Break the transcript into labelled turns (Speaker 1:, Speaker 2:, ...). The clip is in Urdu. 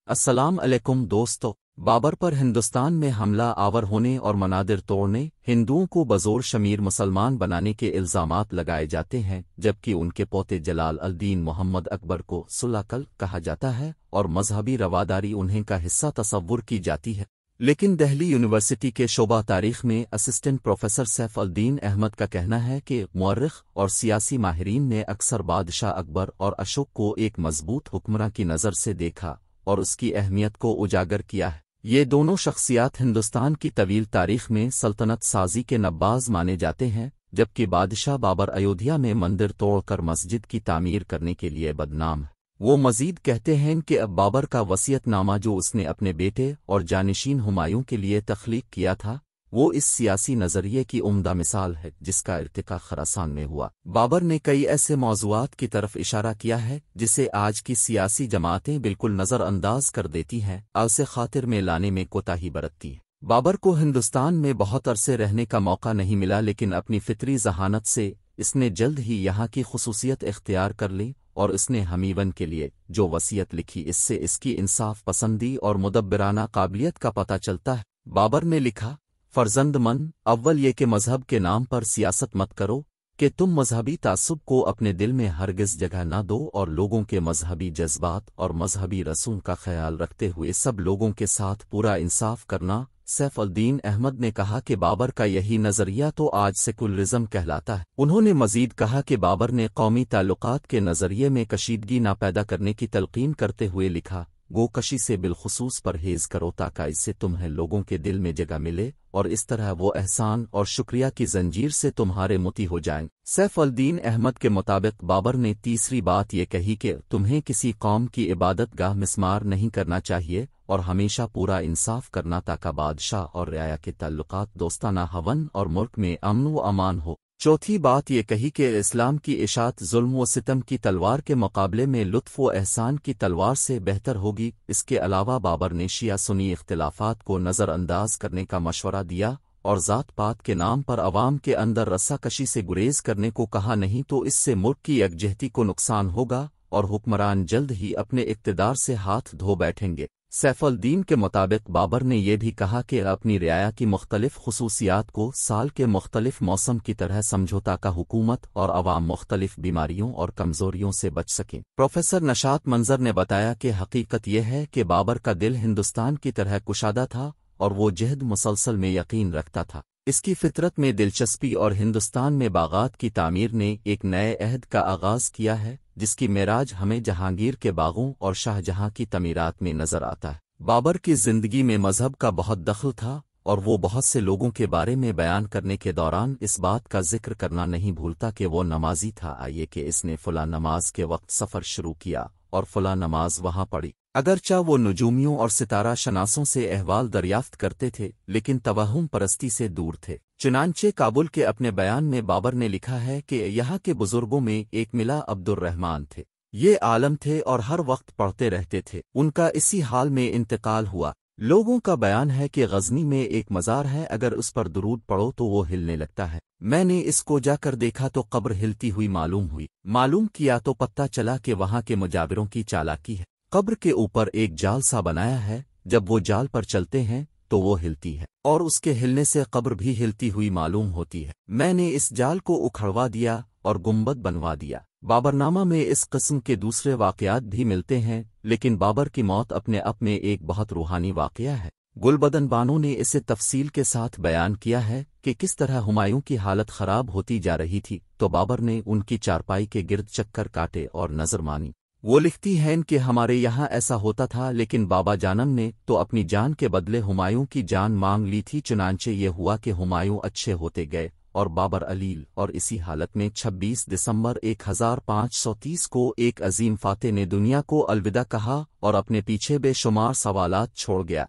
Speaker 1: السلام علیکم دوستو۔ بابر پر ہندوستان میں حملہ آور ہونے اور منادر توڑنے، ہندوؤں کو بزور شمیر مسلمان بنانے کے الزامات لگائے جاتے ہیں، جبکہ ان کے پوتے جلال الدین محمد اکبر کو سلاکل کہا جاتا ہے اور مذہبی رواداری انہیں کا حصہ تصور کی جاتی ہے۔ لیکن دہلی یونیورسٹی کے شعبہ تاریخ میں اسسٹنٹ پروفیسر سیف الدین احمد کا کہنا ہے کہ مورخ اور سیاسی ماہرین نے اکثر بادشاہ اکبر اور اشوک کو ایک مضبوط حکمراں کی نظر سے دیکھا اور اس کی اہمیت کو اجاگر کیا ہے۔ یہ دونوں شخصیات ہندوستان کی طویل تاریخ میں سلطنت سازی کے نباز مانے جاتے ہیں، جبکہ بادشاہ بابر ایودھیا میں مندر توڑ کر مسجد کی تعمیر کرنے کے لیے بدنام ہے۔ وہ مزید کہتے ہیں کہ اب بابر کا وصیت نامہ جو اس نے اپنے بیٹے اور جانشین ہمایوں کے لیے تخلیق کیا تھا، وہ اس سیاسی نظریے کی عمدہ مثال ہے جس کا ارتقا خراسان میں ہوا۔ بابر نے کئی ایسے موضوعات کی طرف اشارہ کیا ہے جسے آج کی سیاسی جماعتیں بالکل نظر انداز کر دیتی ہیں، اسے خاطر میں لانے میں کوتاہی برتتی ہیں۔ بابر کو ہندوستان میں بہت عرصے رہنے کا موقع نہیں ملا، لیکن اپنی فطری ذہانت سے اس نے جلد ہی یہاں کی خصوصیت اختیار کر لی، اور اس نے ہمیون کے لیے جو وصیت لکھی اس سے اس کی انصاف پسندی اور مدبرانہ قابلیت کا پتہ چلتا ہے۔ بابر نے لکھا، فرزند من، اول یہ کہ مذہب کے نام پر سیاست مت کرو، کہ تم مذہبی تعصب کو اپنے دل میں ہرگز جگہ نہ دو، اور لوگوں کے مذہبی جذبات اور مذہبی رسوم کا خیال رکھتے ہوئے سب لوگوں کے ساتھ پورا انصاف کرنا۔ سیف الدین احمد نے کہا کہ بابر کا یہی نظریہ تو آج سیکولرزم کہلاتا ہے۔ انہوں نے مزید کہا کہ بابر نے قومی تعلقات کے نظریے میں کشیدگی نہ پیدا کرنے کی تلقین کرتے ہوئے لکھا، گو کشی سے بالخصوص پرہیز کرو تاکہ اس سے تمہیں لوگوں کے دل میں جگہ ملے، اور اس طرح وہ احسان اور شکریہ کی زنجیر سے تمہارے متی ہو جائیں۔ سیف الدین احمد کے مطابق بابر نے تیسری بات یہ کہی کہ تمہیں کسی قوم کی عبادت گاہ مسمار نہیں کرنا چاہیے، اور ہمیشہ پورا انصاف کرنا تاکہ بادشاہ اور رعایا کے تعلقات دوستانہ ہون اور ملک میں امن و امان ہو۔ چوتھی بات یہ کہی کہ اسلام کی اشاعت ظلم و ستم کی تلوار کے مقابلے میں لطف و احسان کی تلوار سے بہتر ہوگی۔ اس کے علاوہ بابر نے شیعہ سنی اختلافات کو نظر انداز کرنے کا مشورہ دیا اور ذات پات کے نام پر عوام کے اندر رسا کشی سے گریز کرنے کو کہا، نہیں تو اس سے ملک کی یکجہتی کو نقصان ہوگا اور حکمران جلد ہی اپنے اقتدار سے ہاتھ دھو بیٹھیں گے۔ سیف الدین کے مطابق بابر نے یہ بھی کہا کہ اپنی رعایا کی مختلف خصوصیات کو سال کے مختلف موسم کی طرح سمجھو تاکہ حکومت اور عوام مختلف بیماریوں اور کمزوریوں سے بچ سکیں۔ پروفیسر نشاط منظر نے بتایا کہ حقیقت یہ ہے کہ بابر کا دل ہندوستان کی طرح کشادہ تھا اور وہ جہد مسلسل میں یقین رکھتا تھا۔ اس کی فطرت میں دلچسپی اور ہندوستان میں باغات کی تعمیر نے ایک نئے عہد کا آغاز کیا ہے جس کی معراج ہمیں جہانگیر کے باغوں اور شاہ جہاں کی تعمیرات میں نظر آتا ہے۔ بابر کی زندگی میں مذہب کا بہت دخل تھا، اور وہ بہت سے لوگوں کے بارے میں بیان کرنے کے دوران اس بات کا ذکر کرنا نہیں بھولتا کہ وہ نمازی تھا، آئیے کہ اس نے فلاں نماز کے وقت سفر شروع کیا اور فلاں نماز وہاں پڑھی۔ اگرچہ وہ نجومیوں اور ستارہ شناسوں سے احوال دریافت کرتے تھے، لیکن توہم پرستی سے دور تھے۔ چنانچہ کابل کے اپنے بیان میں بابر نے لکھا ہے کہ یہاں کے بزرگوں میں ایک ملا عبد الرحمن تھے، یہ عالم تھے اور ہر وقت پڑھتے رہتے تھے، ان کا اسی حال میں انتقال ہوا۔ لوگوں کا بیان ہے کہ غزنی میں ایک مزار ہے، اگر اس پر درود پڑھو تو وہ ہلنے لگتا ہے۔ میں نے اس کو جا کر دیکھا تو قبر ہلتی ہوئی معلوم کیا تو پتہ چلا کہ وہاں کے مجاوروں کی چالاکی ہے۔ قبر کے اوپر ایک جال سا بنایا ہے، جب وہ جال پر چلتے ہیں تو وہ ہلتی ہے، اور اس کے ہلنے سے قبر بھی ہلتی ہوئی معلوم ہوتی ہے۔ میں نے اس جال کو اکھڑوا دیا اور گنبد بنوا دیا۔ بابرنامہ میں اس قسم کے دوسرے واقعات بھی ملتے ہیں، لیکن بابر کی موت اپنے آپ میں ایک بہت روحانی واقعہ ہے۔ گلبدن بانو نے اسے تفصیل کے ساتھ بیان کیا ہے کہ کس طرح ہمایوں کی حالت خراب ہوتی جا رہی تھی تو بابر نے ان کی چارپائی کے گرد چکر کاٹے اور نظر مانی۔ وہ لکھتی ہیں کہ ہمارے یہاں ایسا ہوتا تھا، لیکن بابا جانم نے تو اپنی جان کے بدلے ہمایوں کی جان مانگ لی تھی، چنانچہ یہ ہوا کہ ہمایوں اچھے ہوتے گئے اور بابر علیل، اور اسی حالت میں 26 دسمبر 1530 کو ایک عظیم فاتح نے دنیا کو الوداع کہا اور اپنے پیچھے بے شمار سوالات چھوڑ گیا۔